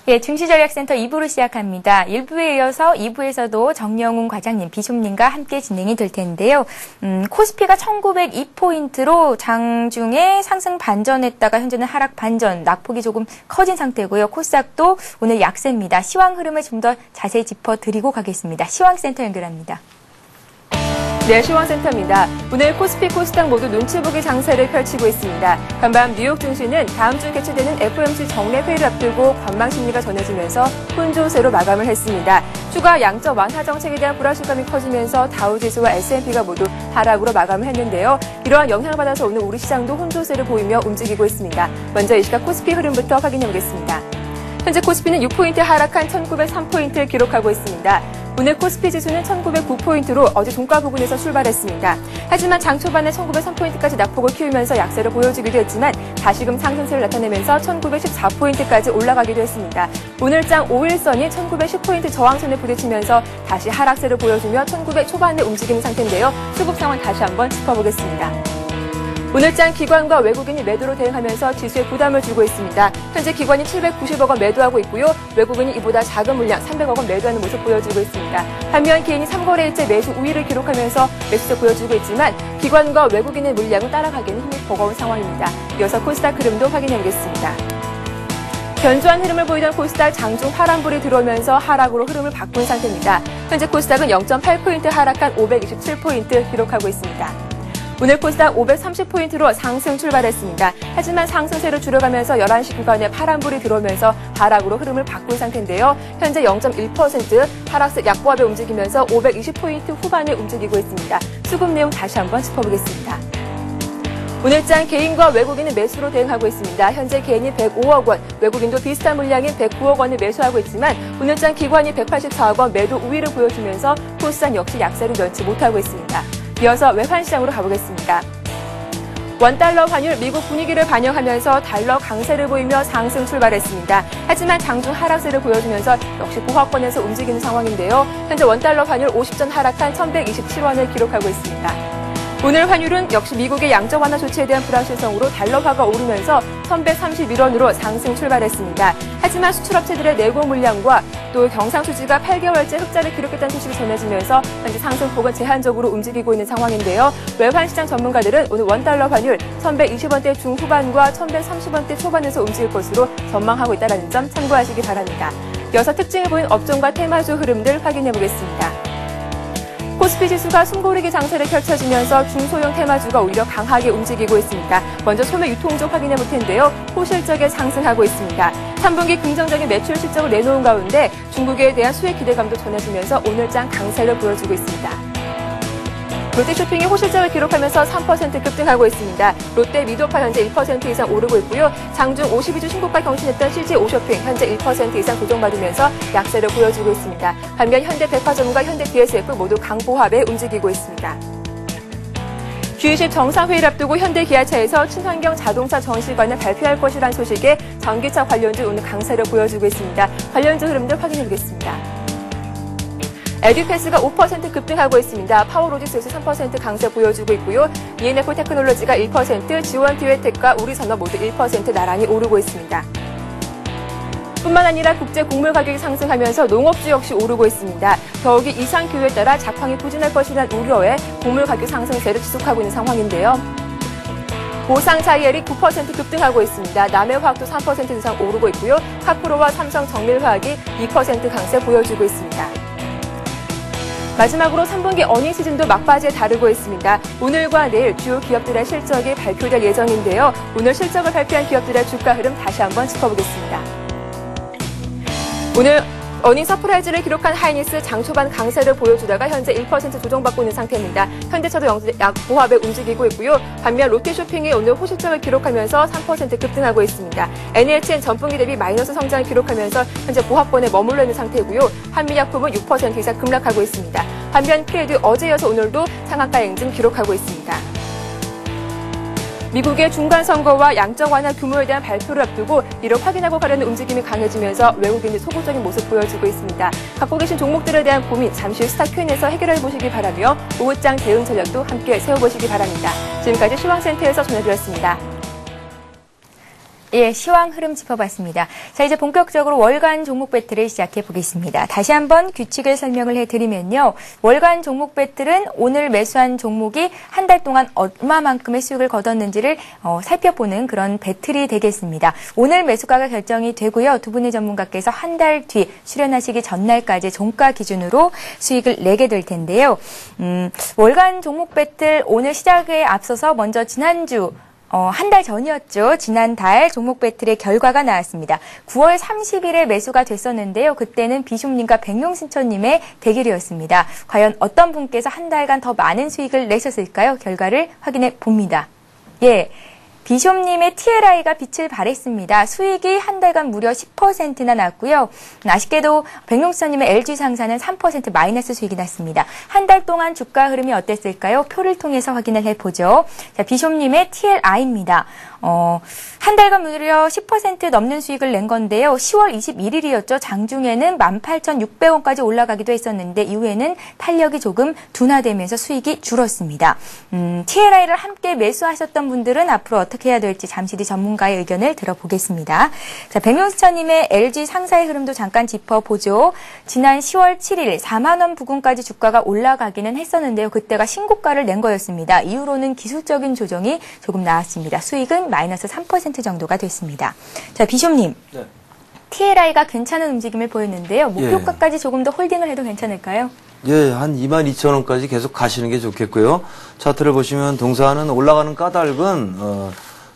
예, 증시전략센터 2부로 시작합니다. 1부에 이어서 2부에서도 정영훈 과장님, 비숍님과 함께 진행이 될 텐데요. 코스피가 1902포인트로 장중에 상승 반전했다가 현재는 하락 반전, 낙폭이 조금 커진 상태고요. 코스닥도 오늘 약세입니다. 시황 흐름을 좀 더 자세히 짚어드리고 가겠습니다. 시황센터 연결합니다. 네, 시황센터입니다. 오늘 코스피, 코스닥 모두 눈치 보기 장세를 펼치고 있습니다. 간밤 뉴욕 증시는 다음 주 개최되는 FOMC 정례 회의를 앞두고 관망 심리가 전해지면서 혼조세로 마감을 했습니다. 추가 양적 완화 정책에 대한 불확실감이 커지면서 다우지수와 S&P가 모두 하락으로 마감을 했는데요. 이러한 영향을 받아서 오늘 우리 시장도 혼조세를 보이며 움직이고 있습니다. 먼저 이 시각 코스피 흐름부터 확인해 보겠습니다. 현재 코스피는 6포인트 하락한 1903포인트를 기록하고 있습니다. 오늘 코스피 지수는 1909포인트로 어제 종가 부근에서 출발했습니다. 하지만 장 초반에 1903포인트까지 낙폭을 키우면서 약세를 보여주기도 했지만 다시금 상승세를 나타내면서 1914포인트까지 올라가기도 했습니다. 오늘장 5일선이 1910포인트 저항선에 부딪히면서 다시 하락세를 보여주며 1900 초반에 움직이는 상태인데요. 수급 상황 다시 한번 짚어보겠습니다. 오늘장 기관과 외국인이 매도로 대응하면서 지수에 부담을 주고 있습니다. 현재 기관이 790억 원 매도하고 있고요. 외국인이 이보다 작은 물량 300억 원 매도하는 모습 보여주고 있습니다. 반면 개인이 3거래일째 매수 우위를 기록하면서 매수세 보여주고 있지만 기관과 외국인의 물량을 따라가기는 힘이 버거운 상황입니다. 이어서 코스닥 흐름도 확인해 보겠습니다. 견조한 흐름을 보이던 코스닥 장중 파란불이 들어오면서 하락으로 흐름을 바꾼 상태입니다. 현재 코스닥은 0.8포인트 하락한 527포인트 기록하고 있습니다. 오늘 코스닥 530포인트로 상승 출발했습니다. 하지만 상승세를 줄여가면서 11시 구간에 파란불이 들어오면서 하락으로 흐름을 바꾼 상태인데요. 현재 0.1% 하락세 약보합에 움직이면서 520포인트 후반에 움직이고 있습니다. 수급 내용 다시 한번 짚어보겠습니다. 오늘장 개인과 외국인은 매수로 대응하고 있습니다. 현재 개인이 105억 원, 외국인도 비슷한 물량인 109억 원을 매수하고 있지만 오늘장 기관이 184억 원 매도 우위를 보여주면서 코스닥 역시 약세를 면치 못하고 있습니다. 이어서 외환시장으로 가보겠습니다. 원달러 환율 미국 분위기를 반영하면서 달러 강세를 보이며 상승 출발했습니다. 하지만 장중 하락세를 보여주면서 역시 보합권에서 움직이는 상황인데요. 현재 원달러 환율 50전 하락한 1127원을 기록하고 있습니다. 오늘 환율은 역시 미국의 양적 완화 조치에 대한 불확실성으로 달러화가 오르면서 1131원으로 상승 출발했습니다. 하지만 수출업체들의 내고 물량과 또 경상수지가 8개월째 흑자를 기록했다는 소식이 전해지면서 현재 상승폭은 제한적으로 움직이고 있는 상황인데요. 외환시장 전문가들은 오늘 원달러 환율 1120원대 중후반과 1130원대 초반에서 움직일 것으로 전망하고 있다는 점 참고하시기 바랍니다. 이어서 특징을 보인 업종과 테마주 흐름들 확인해 보겠습니다. 코스피 지수가 숨고르기 장세를 펼쳐지면서 중소형 테마주가 오히려 강하게 움직이고 있습니다. 먼저 소매 유통주 확인해 볼 텐데요. 호실적에 상승하고 있습니다. 3분기 긍정적인 매출 실적을 내놓은 가운데 중국에 대한 수혜 기대감도 전해지면서 오늘장 강세를 보여주고 있습니다. 롯데쇼핑이 호실적을 기록하면서 3% 급등하고 있습니다. 롯데 미도파 현재 1% 이상 오르고 있고요. 장중 52주 신고가 경신했던 CJ 오쇼핑 현재 1% 이상 조정받으면서 약세를 보여주고 있습니다. 반면 현대백화점과 현대 BSF 모두 강보합에 움직이고 있습니다. G20 정상회의를 앞두고 현대기아차에서 친환경 자동차 전시관을 발표할 것이라는 소식에 전기차 관련주 오늘 강세를 보여주고 있습니다. 관련주 흐름들 확인해 보겠습니다. 에듀패스가 5% 급등하고 있습니다. 파워로직스에서 3% 강세 보여주고 있고요. ENF 테크놀로지가 1%, 지원티웨텍과 우리산업 모두 1% 나란히 오르고 있습니다. 뿐만 아니라 국제 곡물 가격이 상승하면서 농업주 역시 오르고 있습니다. 더욱이 이상 기후에 따라 작황이 부진할 것이라는 우려에 곡물 가격 상승세를 지속하고 있는 상황인데요. 보상자이엘이 9% 급등하고 있습니다. 남해화학도 3% 이상 오르고 있고요. 카프로와 삼성 정밀화학이 2% 강세 보여주고 있습니다. 마지막으로 3분기 어닝 시즌도 막바지에 다루고 있습니다. 오늘과 내일 주요 기업들의 실적이 발표될 예정인데요. 오늘 실적을 발표한 기업들의 주가 흐름 다시 한번 짚어보겠습니다. 오늘 어닝 서프라이즈를 기록한 하이닉스 장 초반 강세를 보여주다가 현재 1% 조정받고 있는 상태입니다. 현대차도 약보합에 움직이고 있고요. 반면 롯데쇼핑이 오늘 호실적을 기록하면서 3% 급등하고 있습니다. NLC는 전분기 대비 마이너스 성장을 기록하면서 현재 보합권에 머물러 있는 상태고요. 한미약품은 6% 이상 급락하고 있습니다. 반면 피에도 어제 이어서 오늘도 상한가 행진 기록하고 있습니다. 미국의 중간선거와 양적 완화 규모에 대한 발표를 앞두고 이를 확인하고 가려는 움직임이 강해지면서 외국인이 소극적인 모습 보여주고 있습니다. 갖고 계신 종목들에 대한 고민 잠시 후 스타 Q&A에서 해결해 보시기 바라며 오후장 대응 전략도 함께 세워보시기 바랍니다. 지금까지 시황센터에서 전해드렸습니다. 예, 시황 흐름 짚어봤습니다. 자, 이제 본격적으로 월간 종목 배틀을 시작해 보겠습니다. 다시 한번 규칙을 설명을 해드리면요. 월간 종목 배틀은 오늘 매수한 종목이 한 달 동안 얼마만큼의 수익을 거뒀는지를 살펴보는 그런 배틀이 되겠습니다. 오늘 매수가가 결정이 되고요. 두 분의 전문가께서 한 달 뒤 출연하시기 전날까지 종가 기준으로 수익을 내게 될 텐데요. 월간 종목 배틀 오늘 시작에 앞서서 먼저 지난주 한 달 전이었죠. 지난달 종목 배틀의 결과가 나왔습니다. 9월 30일에 매수가 됐었는데요. 그때는 비숍님과 백용신천님의 대결이었습니다. 과연 어떤 분께서 한 달간 더 많은 수익을 내셨을까요? 결과를 확인해 봅니다. 예. 비숍님의 TLI가 빛을 발했습니다. 수익이 한 달간 무려 10%나 났고요. 아쉽게도 백용수님의 LG상사는 3% 마이너스 수익이 났습니다. 한 달 동안 주가 흐름이 어땠을까요? 표를 통해서 확인을 해보죠. 자, 비숍님의 TLI입니다. 한 달간 무려 10% 넘는 수익을 낸 건데요. 10월 21일이었죠. 장중에는 18,600원까지 올라가기도 했었는데 이후에는 탄력이 조금 둔화되면서 수익이 줄었습니다. TLI를 함께 매수하셨던 분들은 앞으로 어떻게 해야 될지 잠시 뒤 전문가의 의견을 들어보겠습니다. 자, 백용수천님의 LG 상사의 흐름도 잠깐 짚어보죠. 지난 10월 7일 4만 원 부근까지 주가가 올라가기는 했었는데요. 그때가 신고가를 낸 거였습니다. 이후로는 기술적인 조정이 조금 나왔습니다. 수익은 마이너스 3% 정도가 됐습니다. 자, 비숍님. 네. TLI가 괜찮은 움직임을 보였는데요. 목표가까지 조금 더 홀딩을 해도 괜찮을까요? 예, 한 22,000원까지 계속 가시는 게 좋겠고요. 차트를 보시면 동사는 올라가는 까닭은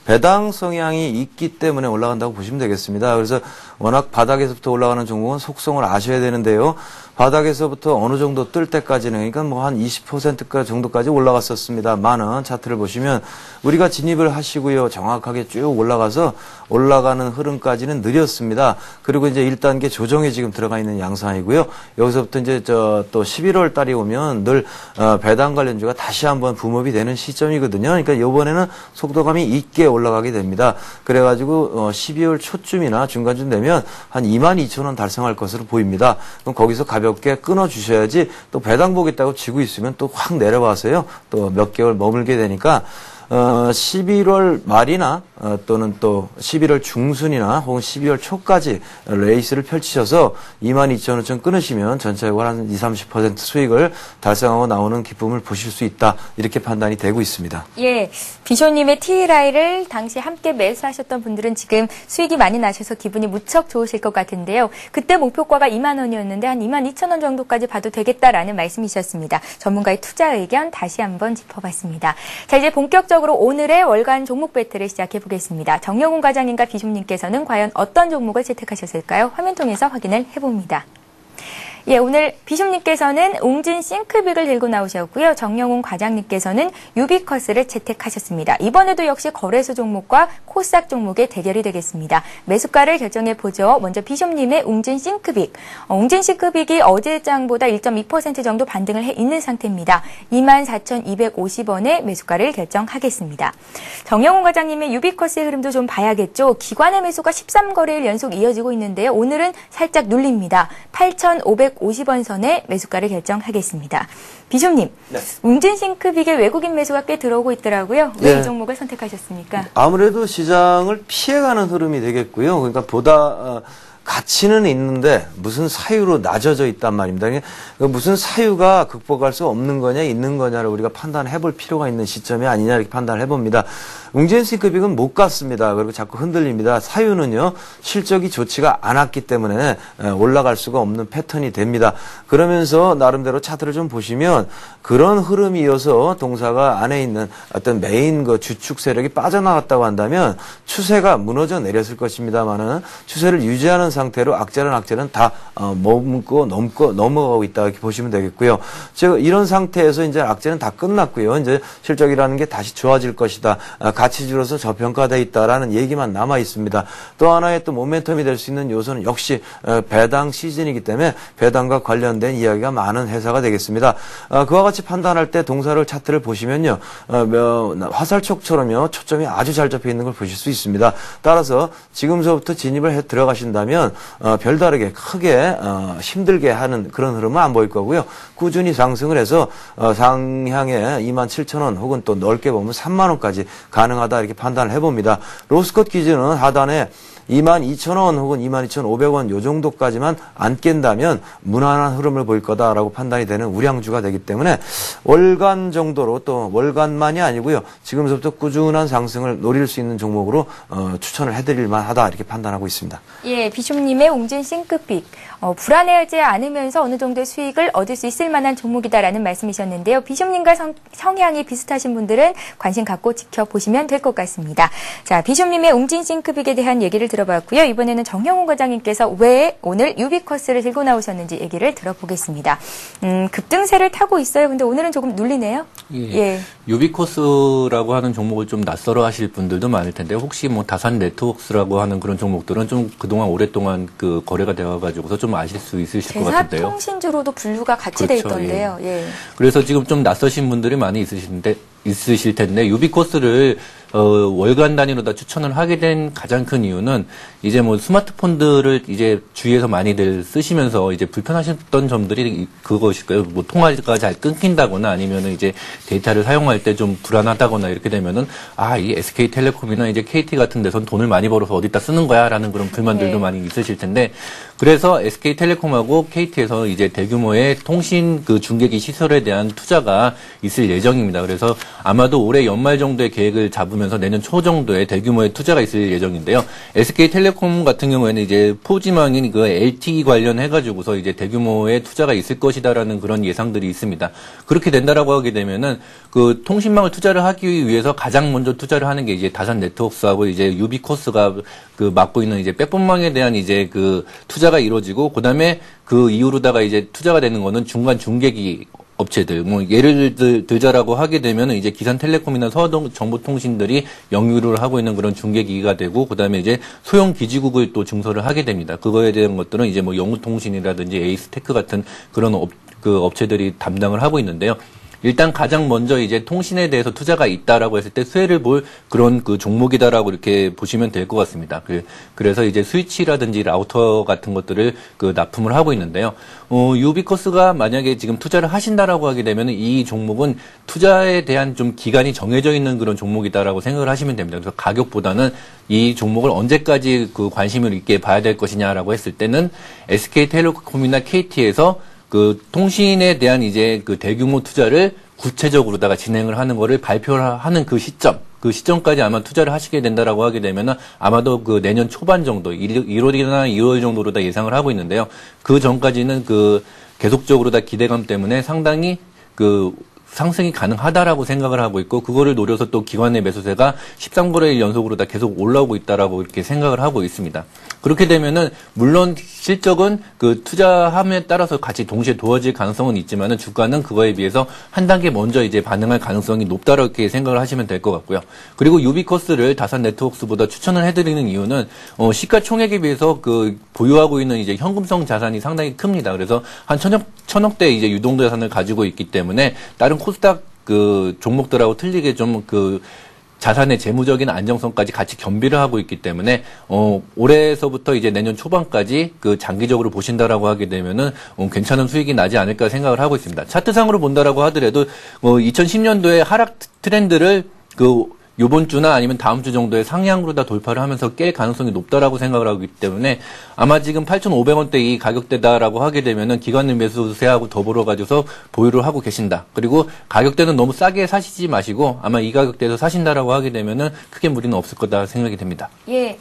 배당 성향이 있기 때문에 올라간다고 보시면 되겠습니다. 그래서 워낙 바닥에서부터 올라가는 종목은 속성을 아셔야 되는데요. 바닥에서부터 어느 정도 뜰 때까지는, 그러니까 뭐 한 20% 정도까지 올라갔었습니다만은 차트를 보시면 우리가 진입을 하시고요. 정확하게 쭉 올라가서 올라가는 흐름까지는 느렸습니다. 그리고 이제 1단계 조정에 지금 들어가 있는 양상이고요. 여기서부터 이제 또 11월 달이 오면 늘 배당 관련주가 다시 한번 붐업이 되는 시점이거든요. 그러니까 이번에는 속도감이 있게 올라가게 됩니다. 그래가지고 12월 초쯤이나 중간쯤 되면 한 22,000원 달성할 것으로 보입니다. 그럼 거기서 가볍게 끊어주셔야지 또 배당 보겠다고 지고 있으면 또 확 내려와서요. 또 몇 개월 머물게 되니까 11월 말이나 또는 또 11월 중순이나 혹은 12월 초까지 레이스를 펼치셔서 22,000원쯤 끊으시면 전체적으로 한 20-30% 수익을 달성하고 나오는 기쁨을 보실 수 있다. 이렇게 판단이 되고 있습니다. 예, 비숍님의 TLI를 당시 함께 매수하셨던 분들은 지금 수익이 많이 나셔서 기분이 무척 좋으실 것 같은데요. 그때 목표가가 2만 원이었는데 한 22,000원 정도까지 봐도 되겠다라는 말씀이셨습니다. 전문가의 투자 의견 다시 한번 짚어봤습니다. 자, 이제 본격적으로 오늘의 월간 종목 배틀을 시작해 보겠습니다. 정영훈 과장님과 비숍님께서는 과연 어떤 종목을 채택하셨을까요? 화면 통해서 확인을 해봅니다. 예, 오늘 비숍님께서는 웅진 싱크빅을 들고 나오셨고요. 정영훈 과장님께서는 유비커스를 채택하셨습니다. 이번에도 역시 거래소 종목과 코스닥 종목의 대결이 되겠습니다. 매수가를 결정해 보죠. 먼저 비숍님의 웅진 싱크빅. 웅진 싱크빅이 어제 장보다 1.2% 정도 반등을 해 있는 상태입니다. 24,250원에 매수가를 결정하겠습니다. 정영훈 과장님의 유비커스의 흐름도 좀 봐야겠죠. 기관의 매수가 13거래일 연속 이어지고 있는데요. 오늘은 살짝 눌립니다. 8,550원 선에 매수가를 결정하겠습니다. 비숍님, 네. 웅진 싱크빅에 외국인 매수가 꽤 들어오고 있더라고요. 왜 이 종목을 선택하셨습니까? 아무래도 시장을 피해가는 흐름이 되겠고요. 그러니까 보다 가치는 있는데 무슨 사유로 낮아져 있단 말입니다. 무슨 사유가 극복할 수 없는 거냐 있는 거냐를 우리가 판단해 볼 필요가 있는 시점이 아니냐 이렇게 판단을 해봅니다. 웅진 싱크빅은 못 갔습니다. 그리고 자꾸 흔들립니다. 사유는요, 실적이 좋지가 않았기 때문에 올라갈 수가 없는 패턴이 됩니다. 그러면서 나름대로 차트를 좀 보시면 그런 흐름이 이어서 동사가 안에 있는 어떤 메인 주축 세력이 빠져나갔다고 한다면 추세가 무너져 내렸을 것입니다만은 추세를 유지하는 상태로 악재는 다 머금고 넘어가고 있다 이렇게 보시면 되겠고요. 즉 이런 상태에서 이제 악재는 다 끝났고요. 이제 실적이라는 게 다시 좋아질 것이다. 가치주로서 저평가되어 있다라는 얘기만 남아 있습니다. 또 하나의 또 모멘텀이 될 수 있는 요소는 역시 배당 시즌이기 때문에 배당과 관련된 이야기가 많은 회사가 되겠습니다. 그와 같이 판단할 때 동사를 차트를 보시면요, 화살촉처럼요 초점이 아주 잘 잡혀 있는 걸 보실 수 있습니다. 따라서 지금서부터 진입을 해 들어가신다면 별다르게 크게 힘들게 하는 그런 흐름은 안 보일 거고요. 꾸준히 상승을 해서 상향에 27,000원 혹은 또 넓게 보면 3만 원까지 가는 가능하다 이렇게 판단을 해봅니다. 로스컷 기준은 하단에 22,000원 혹은 22,500원 요 정도까지만 안 깬다면 무난한 흐름을 보일 거다라고 판단이 되는 우량주가 되기 때문에 월간 정도로 또 월간만이 아니고요. 지금부터 꾸준한 상승을 노릴 수 있는 종목으로 추천을 해드릴 만하다 이렇게 판단하고 있습니다. 예, 비숍님의 웅진 싱크빅. 불안해하지 않으면서 어느 정도의 수익을 얻을 수 있을 만한 종목이다라는 말씀이셨는데요. 비숍님과 성향이 비슷하신 분들은 관심 갖고 지켜보시면 될 것 같습니다. 자, 비숍님의 웅진 싱크빅에 대한 얘기를 들어봤고요. 이번에는 정영훈 과장님께서 왜 오늘 유비쿼스를 들고 나오셨는지 얘기를 들어보겠습니다. 급등세를 타고 있어요. 근데 오늘은 조금 눌리네요. 예. 유비쿼스라고 하는 종목을 좀 낯설어 하실 분들도 많을 텐데 혹시 뭐 다산 네트워크스라고 하는 그런 종목들은 좀 그동안 오랫동안 그 거래가 되어가지고서 좀 아실 수 있으실 것 같은데요. 대사통신주로도 분류가 같이 돼 있던데요. 예. 그래서 지금 좀 낯서신 분들이 많이 있으실 텐데 유비쿼스를 월간 단위로 다 추천을 하게 된 가장 큰 이유는 이제 뭐 스마트폰들을 이제 주위에서 많이들 쓰시면서 이제 불편하셨던 점들이 그것일 거예요. 뭐 통화가 잘 끊긴다거나 아니면은 이제 데이터를 사용할 때 좀 불안하다거나 이렇게 되면은 이 SK텔레콤이나 이제 KT 같은 데선 돈을 많이 벌어서 어디다 쓰는 거야라는 그런 불만들도 많이 있으실 텐데 그래서 SK텔레콤하고 KT에서 이제 대규모의 통신 그 중계기 시설에 대한 투자가 있을 예정입니다. 그래서 아마도 올해 연말 정도의 계획을 잡으면서 내년 초 정도에 대규모의 투자가 있을 예정인데요. SK텔레콤 같은 경우에는 이제 포지망인 그 LTE 관련해가지고서 이제 대규모의 투자가 있을 것이다라는 그런 예상들이 있습니다. 그렇게 된다라고 하게 되면은 그 통신망을 투자를 하기 위해서 가장 먼저 투자를 하는 게 이제 다산 네트워크스하고 이제 유비쿼스가 그 맡고 있는 이제 백본망에 대한 이제 그 투자가 이루어지고 그다음에 그 이후로다가 이제 투자가 되는 거는 중간 중계기 업체들, 뭐, 예를 들자라고 하게 되면 이제 기산텔레콤이나 서정보통신들이 영유를 하고 있는 그런 중계기기가 되고, 그 다음에 이제 소형 기지국을 또 증설을 하게 됩니다. 그거에 대한 것들은 이제 뭐 영우통신이라든지 에이스테크 같은 그런 업체들이 담당을 하고 있는데요. 일단 가장 먼저 이제 통신에 대해서 투자가 있다라고 했을 때 수혜를 볼 그런 그 종목이다라고 이렇게 보시면 될 것 같습니다. 그래서 이제 스위치라든지 라우터 같은 것들을 그 납품을 하고 있는데요. 유비쿼스가 만약에 지금 투자를 하신다라고 하게 되면 이 종목은 투자에 대한 좀 기간이 정해져 있는 그런 종목이다라고 생각을 하시면 됩니다. 그래서 가격보다는 이 종목을 언제까지 그 관심을 있게 봐야 될 것이냐라고 했을 때는 SK텔레콤이나 KT에서 그 통신에 대한 이제 그 대규모 투자를 구체적으로다가 진행을 하는 거를 발표하는 그 시점까지 아마 투자를 하시게 된다라고 하게 되면은 아마도 그 내년 초반 정도 1월이나 2월 정도로 다 예상을 하고 있는데요. 그 전까지는 그 계속적으로 다 기대감 때문에 상당히 그 상승이 가능하다라고 생각을 하고 있고 그거를 노려서 또 기관의 매수세가 13거래일 연속으로 다 계속 올라오고 있다라고 이렇게 생각을 하고 있습니다. 그렇게 되면은 물론 실적은 그 투자함에 따라서 같이 동시에 도와질 가능성은 있지만은 주가는 그거에 비해서 한 단계 먼저 이제 반응할 가능성이 높다라고 이렇게 생각을 하시면 될 것 같고요. 그리고 유비쿼스를 다산 네트워크스보다 추천을 해드리는 이유는 시가총액에 비해서 그 보유하고 있는 이제 현금성 자산이 상당히 큽니다. 그래서 한 천억대 이제 유동자산을 가지고 있기 때문에 다른 코스닥 그 종목들하고 틀리게 좀 그 자산의 재무적인 안정성까지 같이 겸비를 하고 있기 때문에 올해서부터 이제 내년 초반까지 그 장기적으로 보신다라고 하게 되면은 괜찮은 수익이 나지 않을까 생각을 하고 있습니다. 차트상으로 본다라고 하더라도 2010년도에 하락 트렌드를 그 요번 주나 아니면 다음 주 정도에 상향으로 다 돌파를 하면서 깰 가능성이 높다라고 생각을 하기 때문에 아마 지금 8,500원대 이 가격대다라고 하게 되면은 기관의 매수세하고 더불어 가지고서 보유를 하고 계신다. 그리고 가격대는 너무 싸게 사시지 마시고 아마 이 가격대에서 사신다라고 하게 되면은 크게 무리는 없을 거다 생각이 됩니다. 예.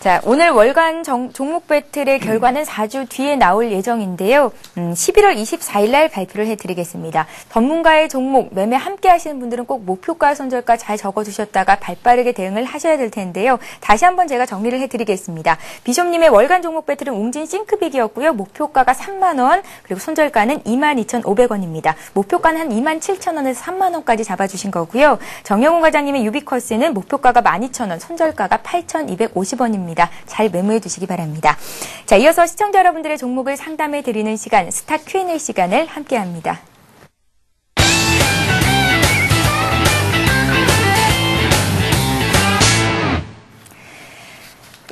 자, 오늘 월간 종목 배틀의 결과는 4주 뒤에 나올 예정인데요. 11월 24일 날 발표를 해드리겠습니다. 전문가의 종목 매매 함께 하시는 분들은 꼭 목표가 손절가 잘 적어두셨다가 발빠르게 대응을 하셔야 될 텐데요. 다시 한번 제가 정리를 해드리겠습니다. 비숍님의 월간 종목 배틀은 웅진 싱크빅이었고요. 목표가가 3만 원, 그리고 손절가는 22,500원입니다. 목표가는 한 27,000원에서 3만 원까지 잡아주신 거고요. 정영훈 과장님의 유비쿼스는 목표가가 12,000원, 손절가가 8,250원입니다. 잘 메모해 두시기 바랍니다. 자, 이어서 시청자 여러분들의 종목을 상담해 드리는 시간, 스타 Q&A 시간을 함께합니다.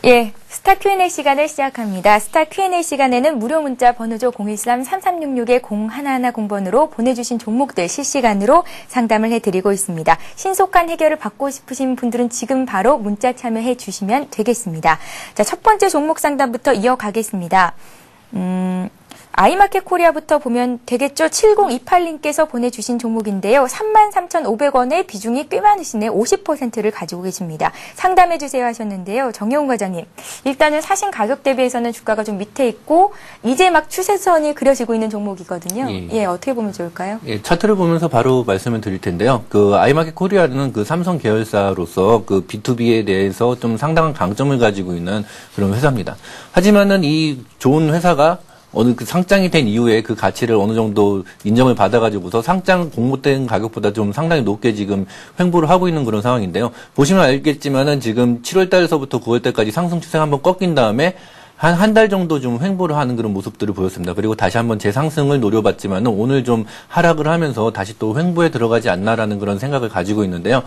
예, 스타 Q&A 시간을 시작합니다. 스타 Q&A 시간에는 무료 문자 번호죠. 013-3366-0110번으로 보내주신 종목들 실시간으로 상담을 해드리고 있습니다. 신속한 해결을 받고 싶으신 분들은 지금 바로 문자 참여해 주시면 되겠습니다. 자, 첫 번째 종목 상담부터 이어가겠습니다. 아이마켓 코리아부터 보면 되겠죠. 7028님께서 보내주신 종목인데요. 33,500원의 비중이 꽤 많으시네. 50%를 가지고 계십니다. 상담해주세요 하셨는데요. 정여운 과장님, 일단은 사신 가격 대비해서는 주가가 좀 밑에 있고 이제 막 추세선이 그려지고 있는 종목이거든요. 예, 어떻게 보면 좋을까요? 예, 차트를 보면서 바로 말씀을 드릴 텐데요. 그 아이마켓 코리아는 그 삼성 계열사로서 그 B2B에 대해서 좀 상당한 강점을 가지고 있는 그런 회사입니다. 하지만은 이 좋은 회사가 어느 그 상장이 된 이후에 그 가치를 어느 정도 인정을 받아가지고서 상장 공모된 가격보다 좀 상당히 높게 지금 횡보를 하고 있는 그런 상황인데요. 보시면 알겠지만은 지금 7월 달에서부터 9월 달까지 상승 추세가 한번 꺾인 다음에 한 달 정도 좀 횡보를 하는 그런 모습들을 보였습니다. 그리고 다시 한번 재상승을 노려봤지만은 오늘 좀 하락을 하면서 다시 또 횡보에 들어가지 않나라는 그런 생각을 가지고 있는데요.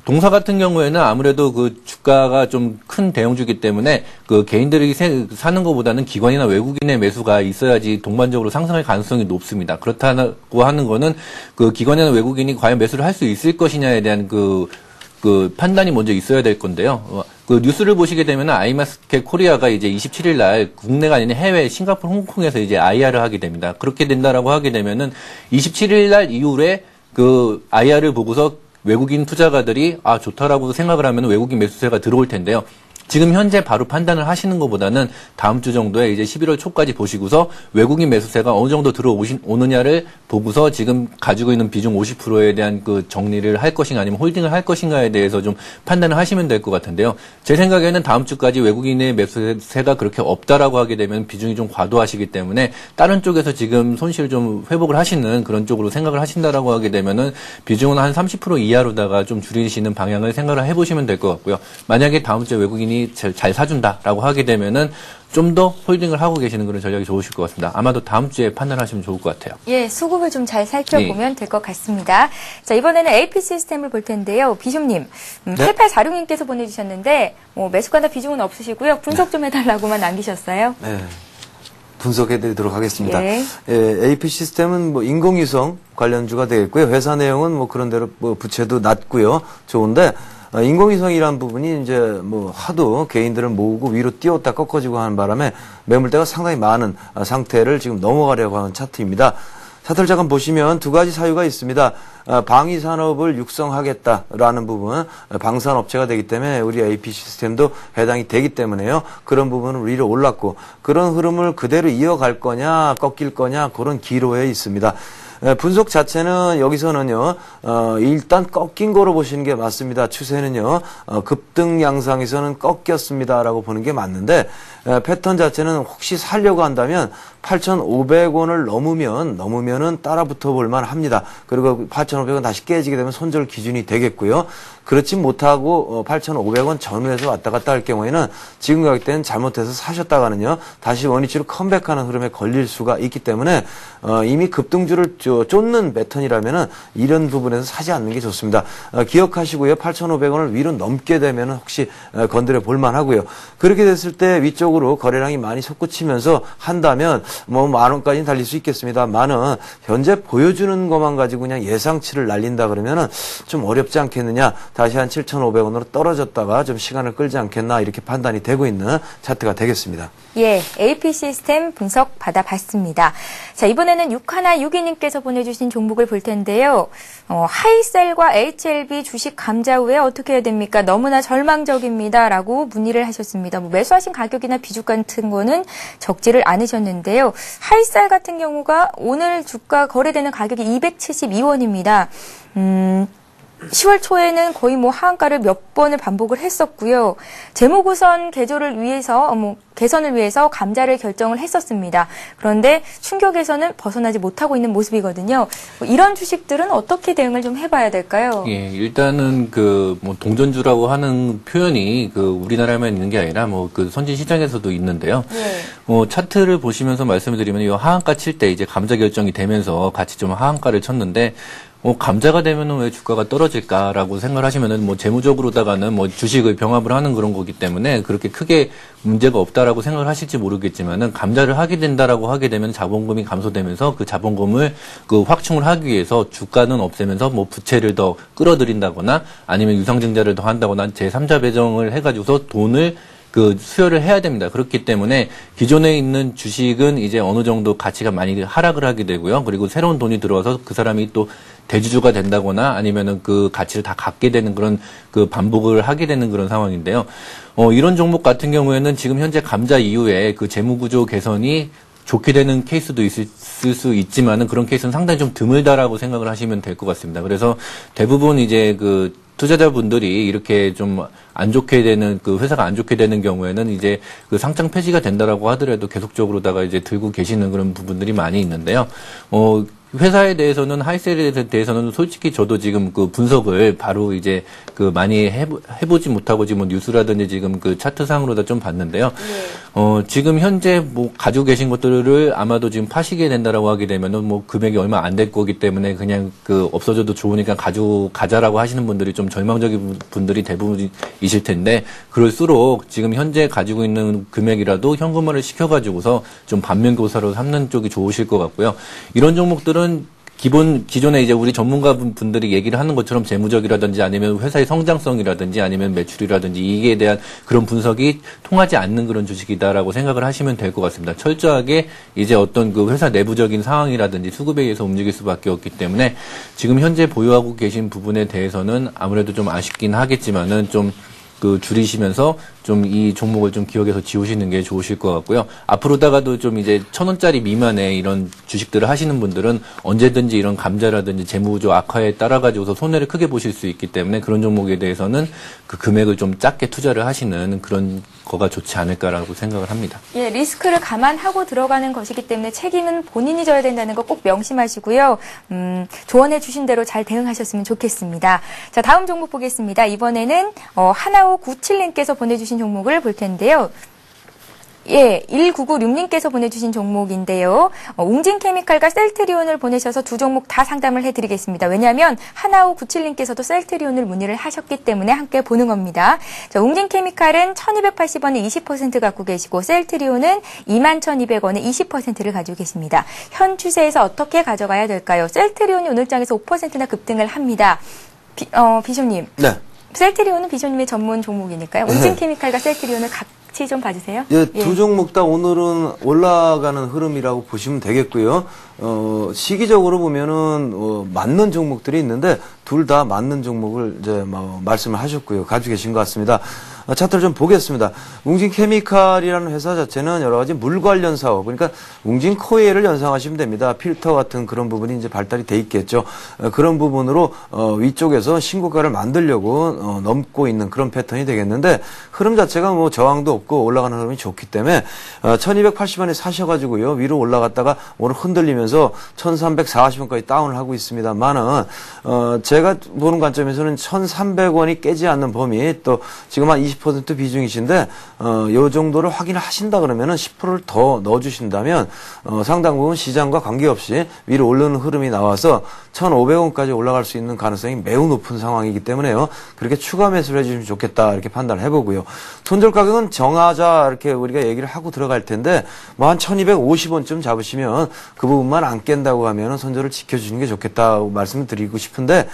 동사 같은 경우에는 아무래도 그 주가가 좀 큰 대형주기 때문에 그 개인들이 사는 것보다는 기관이나 외국인의 매수가 있어야지 동반적으로 상승할 가능성이 높습니다. 그렇다고 하는 거는 그 기관이나 외국인이 과연 매수를 할 수 있을 것이냐에 대한 그 판단이 먼저 있어야 될 건데요. 그 뉴스를 보시게 되면 아이마켓 코리아가 이제 27일 날 국내가 아닌 해외 싱가포르, 홍콩에서 이제 IR을 하게 됩니다. 그렇게 된다라고 하게 되면은 27일 날 이후에 그 IR을 보고서 외국인 투자가들이 좋다라고 생각을 하면 외국인 매수세가 들어올 텐데요. 지금 현재 바로 판단을 하시는 것보다는 다음 주 정도에 이제 11월 초까지 보시고서 외국인 매수세가 어느 정도 들어오느냐를 보고서 지금 가지고 있는 비중 50%에 대한 그 정리를 할 것인가 아니면 홀딩을 할 것인가에 대해서 좀 판단을 하시면 될 것 같은데요. 제 생각에는 다음 주까지 외국인의 매수세가 그렇게 없다라고 하게 되면 비중이 좀 과도하시기 때문에 다른 쪽에서 지금 손실을 좀 회복을 하시는 그런 쪽으로 생각을 하신다라고 하게 되면은 비중은 한 30% 이하로다가 좀 줄이시는 방향을 생각을 해보시면 될 것 같고요. 만약에 다음 주에 외국인이 잘 사준다라고 하게 되면은 좀 더 홀딩을 하고 계시는 그런 전략이 좋으실 것 같습니다. 아마도 다음 주에 판단하시면 좋을 것 같아요. 예, 수급을 좀 잘 살펴보면 될 것 같습니다. 자, 이번에는 AP 시스템을 볼 텐데요. 비숍님, 8846님께서 보내주셨는데 매수가나 비중은 없으시고요. 분석 좀 해달라고만 남기셨어요. 네. 분석해드리도록 하겠습니다. 예. AP 시스템은 뭐 인공위성 관련주가 되겠고요. 회사 내용은 뭐 그런 대로 뭐 부채도 낮고요. 좋은데 인공위성이란 부분이 이제 뭐 하도 개인들을 모으고 위로 띄웠다 꺾어지고 하는 바람에 매물대가 상당히 많은 상태를 지금 넘어가려고 하는 차트입니다. 차트를 잠깐 보시면 두 가지 사유가 있습니다. 방위 산업을 육성하겠다라는 부분, 방산업체가 되기 때문에 우리 AP 시스템도 해당이 되기 때문에요. 그런 부분은 위로 올랐고 그런 흐름을 그대로 이어갈 거냐 꺾일 거냐 그런 기로에 있습니다. 분석 자체는 여기서는요, 일단 꺾인 거로 보시는 게 맞습니다. 추세는요, 급등 양상에서는 꺾였습니다라고 보는 게 맞는데, 패턴 자체는 혹시 살려고 한다면 8,500원을 넘으면은 따라 붙어 볼만 합니다. 그리고 8,500원 다시 깨지게 되면 손절 기준이 되겠고요. 그렇지 못하고 8,500원 전후에서 왔다 갔다 할 경우에는 지금 가격 때는 잘못해서 사셨다가는요, 다시 원위치로 컴백하는 흐름에 걸릴 수가 있기 때문에 이미 급등주를 쫓는 패턴이라면은 이런 부분에서 사지 않는 게 좋습니다. 기억하시고요. 8,500원을 위로 넘게 되면 혹시 건드려 볼만 하고요. 그렇게 됐을 때 위쪽으로 거래량이 많이 솟구치면서 한다면 뭐 10,000원까지는 달릴 수 있겠습니다만은 현재 보여주는 것만 가지고 그냥 예상치를 날린다 그러면은 좀 어렵지 않겠느냐. 다시 한 7,500원으로 떨어졌다가 좀 시간을 끌지 않겠나 이렇게 판단이 되고 있는 차트가 되겠습니다. 예, AP 시스템 분석 받아봤습니다. 자, 이번에는 6162님께서 보내주신 종목을 볼 텐데요. 하이셀과 HLB 주식 감자 후에 어떻게 해야 됩니까? 너무나 절망적입니다. 라고 문의를 하셨습니다. 뭐 매수하신 가격이나 비중 같은 거는 적지를 않으셨는데요. 하이셀 같은 경우가 오늘 주가 거래되는 가격이 272원입니다. 10월 초에는 거의 뭐 하한가를 몇 번을 반복을 했었고요. 재무구선 개선을 위해서 감자를 결정을 했었습니다. 그런데 충격에서는 벗어나지 못하고 있는 모습이거든요. 이런 주식들은 어떻게 대응을 좀 해봐야 될까요? 예, 일단은 뭐 동전주라고 하는 표현이 우리나라에만 있는 게 아니라 선진 시장에서도 있는데요. 예. 차트를 보시면서 말씀을 드리면 이 하한가 칠 때 이제 감자 결정이 되면서 같이 좀 하한가를 쳤는데 감자가 되면은 왜 주가가 떨어질까라고 생각을 하시면은 뭐 재무적으로다가는 뭐 주식을 병합을 하는 그런 거기 때문에 그렇게 크게 문제가 없다라고 생각을 하실지 모르겠지만은 감자를 하게 된다라고 하게 되면 자본금이 감소되면서 그 자본금을 그 확충을 하기 위해서 주가는 없애면서 뭐 부채를 더 끌어들인다거나 아니면 유상증자를 더 한다거나 제3자 배정을 해가지고서 돈을 그 수혈을 해야 됩니다. 그렇기 때문에 기존에 있는 주식은 이제 어느 정도 가치가 많이 하락을 하게 되고요. 그리고 새로운 돈이 들어와서 그 사람이 또 대주주가 된다거나 아니면은 그 가치를 다 갖게 되는 그런 그 반복을 하게 되는 그런 상황인데요. 이런 종목 같은 경우에는 지금 현재 감자 이후에 그 재무구조 개선이 좋게 되는 케이스도 있을 수 있지만은 그런 케이스는 상당히 좀 드물다라고 생각을 하시면 될 것 같습니다. 그래서 대부분 이제 그 투자자분들이 이렇게 좀 안 좋게 되는 그 회사가 안 좋게 되는 경우에는 이제 그 상장 폐지가 된다라고 하더라도 계속적으로다가 이제 들고 계시는 그런 부분들이 많이 있는데요. 회사에 대해서는 하이셀에 대해서는 솔직히 저도 지금 그 분석을 바로 이제 그 많이 해보지 못하고 지금 뉴스라든지 지금 그 차트상으로다 좀 봤는데요. 네. 지금 현재 뭐 가지고 계신 것들을 아마도 지금 파시게 된다라고 하게 되면은 뭐 금액이 얼마 안 될 거기 때문에 그냥 그 없어져도 좋으니까 가지고 가자라고 하시는 분들이 좀 절망적인 분들이 대부분이실 텐데 그럴수록 지금 현재 가지고 있는 금액이라도 현금화를 시켜가지고서 좀 반면교사로 삼는 쪽이 좋으실 것 같고요. 이런 종목들은 기존에 이제 우리 전문가분들이 얘기를 하는 것처럼 재무적이라든지 아니면 회사의 성장성이라든지 아니면 매출이라든지 이익에 대한 그런 분석이 통하지 않는 그런 주식이다라고 생각을 하시면 될 것 같습니다. 철저하게 이제 어떤 그 회사 내부적인 상황이라든지 수급에 의해서 움직일 수밖에 없기 때문에 지금 현재 보유하고 계신 부분에 대해서는 아무래도 좀 아쉽긴 하겠지만은 좀 그 줄이시면서 좀 이 종목을 좀 기억해서 지우시는 게 좋으실 것 같고요. 앞으로다가도 좀 이제 1,000원짜리 미만의 이런 주식들을 하시는 분들은 언제든지 이런 감자라든지 재무구조 악화에 따라 가지고서 손해를 크게 보실 수 있기 때문에 그런 종목에 대해서는 그 금액을 좀 작게 투자를 하시는 그런 거가 좋지 않을까라고 생각을 합니다. 예, 리스크를 감안하고 들어가는 것이기 때문에 책임은 본인이 져야 된다는 거 꼭 명심하시고요. 조언해 주신 대로 잘 대응하셨으면 좋겠습니다. 자, 다음 종목 보겠습니다. 이번에는 하나오 97님께서 보내주신 종목을 볼 텐데요. 예, 1996님께서 보내주신 종목인데요. 웅진케미칼과 셀트리온을 보내셔서 두 종목 다 상담을 해드리겠습니다. 왜냐하면 하나오 97님께서도 셀트리온을 문의를 하셨기 때문에 함께 보는 겁니다. 자, 웅진케미칼은 1280원에 20% 갖고 계시고 셀트리온은 21,200원에 20%를 가지고 계십니다. 현 추세에서 어떻게 가져가야 될까요? 셀트리온이 오늘 장에서 5%나 급등을 합니다. 비숍님. 네. 셀트리온은 비숍님의 전문 종목이니까요. 웅진케미칼과 셀트리온을 같이 좀 봐주세요. 예, 두 종목 다 오늘은 올라가는 흐름이라고 보시면 되겠고요. 시기적으로 보면은 맞는 종목들이 있는데 둘 다 맞는 종목을 이제 말씀을 하셨고요. 가지고 계신 것 같습니다. 차트를 좀 보겠습니다. 웅진케미칼이라는 회사 자체는 여러 가지 물 관련 사업, 그러니까 웅진코에를 연상하시면 됩니다. 필터 같은 그런 부분이 이제 발달이 돼 있겠죠. 그런 부분으로 위쪽에서 신고가를 만들려고 넘고 있는 그런 패턴이 되겠는데 흐름 자체가 뭐 저항도 없고 올라가는 흐름이 좋기 때문에 1280원에 사셔가지고요. 위로 올라갔다가 오늘 흔들리면서 1340원까지 다운을 하고 있습니다만은 제가 보는 관점에서는 1300원이 깨지 않는 범위 또 지금 한 20% 비중이신데 요 정도를 확인을 하신다 그러면은 10%를 더 넣어주신다면 상당 부분 시장과 관계없이 위로 오르는 흐름이 나와서 1,500원까지 올라갈 수 있는 가능성이 매우 높은 상황이기 때문에요. 그렇게 추가 매수를 해주시면 좋겠다 이렇게 판단을 해보고요. 손절 가격은 정하자 이렇게 우리가 얘기를 하고 들어갈 텐데 뭐 한 1,250원쯤 잡으시면 그 부분만 안 깬다고 하면은 손절을 지켜주시는 게 좋겠다고 말씀을 드리고 싶은데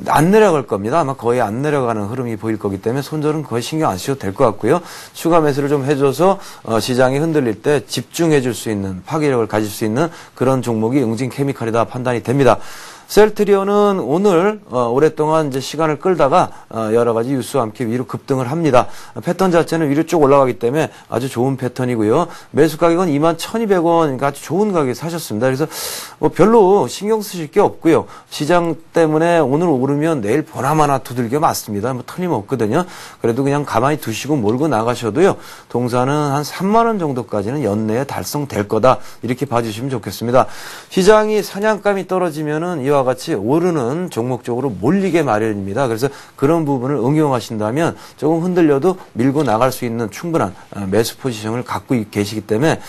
안 내려갈 겁니다. 아마 거의 안 내려가는 흐름이 보일 거기 때문에 손절은 거의 신경 안 쓰셔도 될 것 같고요. 추가 매수를 좀 해줘서 시장이 흔들릴 때 집중해 줄 수 있는 파괴력을 가질 수 있는 그런 종목이 웅진케미칼이다 판단이 됩니다. 셀트리온은 오늘 오랫동안 이제 시간을 끌다가 여러 가지 뉴스와 함께 위로 급등을 합니다. 패턴 자체는 위로 쭉 올라가기 때문에 아주 좋은 패턴이고요. 매수 가격은 21,200원, 그러니까 아주 좋은 가격에 사셨습니다. 그래서 뭐 별로 신경 쓰실 게 없고요. 시장 때문에 오늘 오르면 내일 보나마나 두들겨 맞습니다. 뭐 틀림없거든요. 그래도 그냥 가만히 두시고 몰고 나가셔도요. 동사는 한 3만 원 정도까지는 연내에 달성될 거다. 이렇게 봐주시면 좋겠습니다. 시장이 사냥감이 떨어지면은 이와 같이 오르는 종목 쪽으로 몰리게 마련입니다. 그래서 그런 부분을 응용하신다면 조금 흔들려도 밀고 나갈 수 있는 충분한 매수 포지션을 갖고 계시기 때문에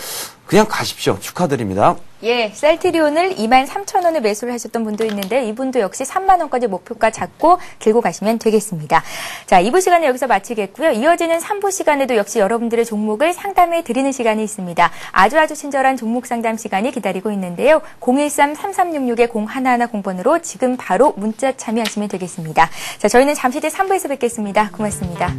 그냥 가십시오. 축하드립니다. 예, 셀트리온을 23,000원에 매수를 하셨던 분도 있는데 이분도 역시 3만 원까지 목표가 잡고 들고 가시면 되겠습니다. 자, 2부 시간은 여기서 마치겠고요. 이어지는 3부 시간에도 역시 여러분들의 종목을 상담해 드리는 시간이 있습니다. 아주 친절한 종목 상담 시간이 기다리고 있는데요. 013-3366-0110번으로 지금 바로 문자 참여하시면 되겠습니다. 자, 저희는 잠시 뒤 3부에서 뵙겠습니다. 고맙습니다.